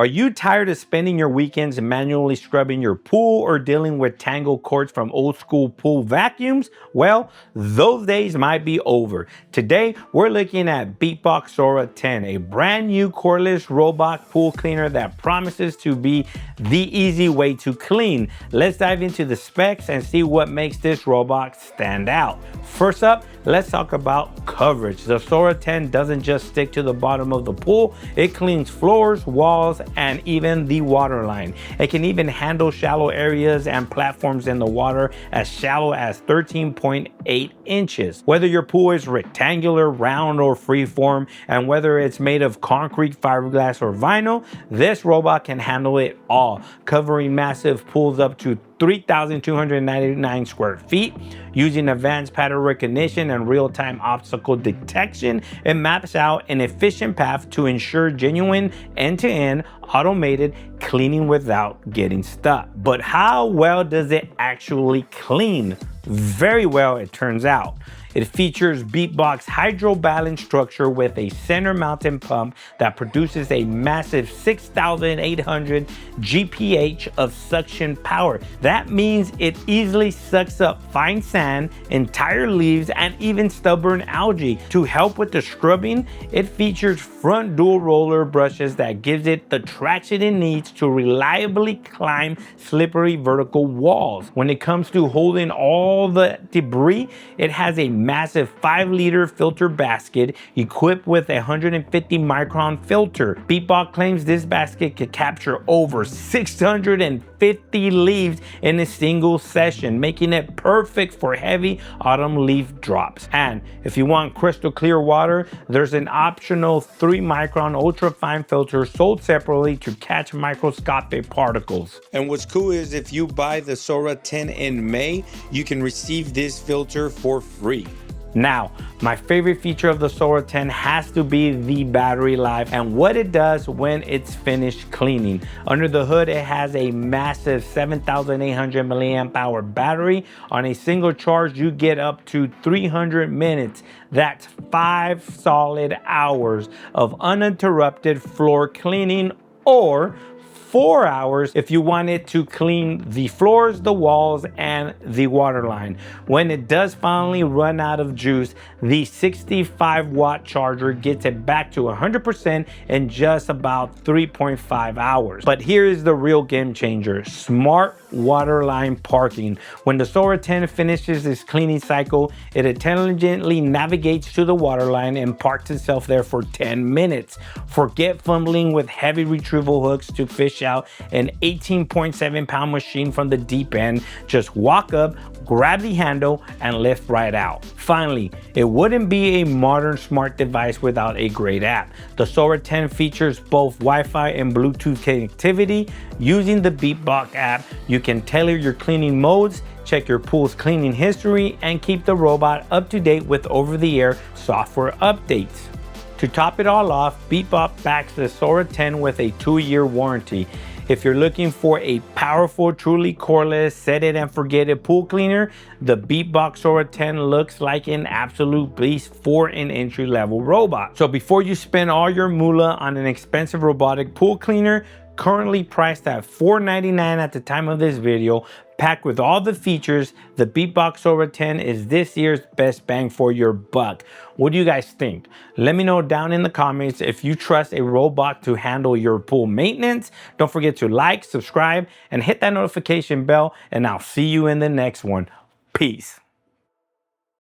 Are you tired of spending your weekends manually scrubbing your pool or dealing with tangled cords from old school pool vacuums? Well, those days might be over. Today, we're looking at Beatbox Sora 10, a brand new cordless robot pool cleaner that promises to be the easy way to clean. Let's dive into the specs and see what makes this robot stand out. First up, let's talk about coverage. The Sora 10 doesn't just stick to the bottom of the pool, it cleans floors, walls, and even the water line. It can even handle shallow areas and platforms in the water as shallow as 13.8 inches. Whether your pool is rectangular, round, or freeform, and whether it's made of concrete, fiberglass, or vinyl, this robot can handle it all, covering massive pools up to 3,299 square feet. Using advanced pattern recognition and real-time obstacle detection, it maps out an efficient path to ensure genuine end-to-end automated cleaning without getting stuck. But how well does it actually clean? Very well, it turns out. It features Beatbox hydro balance structure with a center mounted pump that produces a massive 6,800 GPH of suction power. That means it easily sucks up fine sand, entire leaves, and even stubborn algae. To help with the scrubbing, it features front dual roller brushes that gives it the traction it needs to reliably climb slippery vertical walls. When it comes to holding all the debris, it has a massive 5-liter filter basket equipped with a 150 micron filter. Beatbox claims this basket could capture over 650 leaves in a single session, making it perfect for heavy autumn leaf drops. And if you want crystal clear water, there's an optional 3 micron ultra fine filter sold separately to catch microscopic particles. And what's cool is if you buy the Sora 10 in May, you can receive this filter for free. Now, my favorite feature of the Sora 10 has to be the battery life and what it does when it's finished cleaning. Under the hood, it has a massive 7,800 milliamp hour battery. On a single charge, you get up to 300 minutes. That's 5 solid hours of uninterrupted floor cleaning, or 4 hours if you want it to clean the floors, the walls, and the water line. When it does finally run out of juice, the 65-watt charger gets it back to 100% in just about 3.5 hours. But here is the real game changer: smart water line parking. When the Sora 10 finishes its cleaning cycle, it intelligently navigates to the water line and parks itself there for 10 minutes. Forget fumbling with heavy retrieval hooks to fish out an 18.7 pound machine from the deep end. Just walk up, grab the handle, and lift right out. Finally, it wouldn't be a modern smart device without a great app. The Sora 10 features both Wi-Fi and Bluetooth connectivity. Using the Beatbox app, you can tailor your cleaning modes, check your pool's cleaning history, and keep the robot up to date with over-the-air software updates. To top it all off, Beatbot backs the Sora 10 with a 2-year warranty. If you're looking for a powerful, truly cordless, set it and forget it pool cleaner, the Beatbox Sora 10 looks like an absolute beast for an entry-level robot. So before you spend all your moolah on an expensive robotic pool cleaner, currently priced at $4.99 at the time of this video, packed with all the features, the Beatbox Sora 10 is this year's best bang for your buck. What do you guys think? Let me know down in the comments if you trust a robot to handle your pool maintenance. Don't forget to like, subscribe, and hit that notification bell, and I'll see you in the next one. Peace.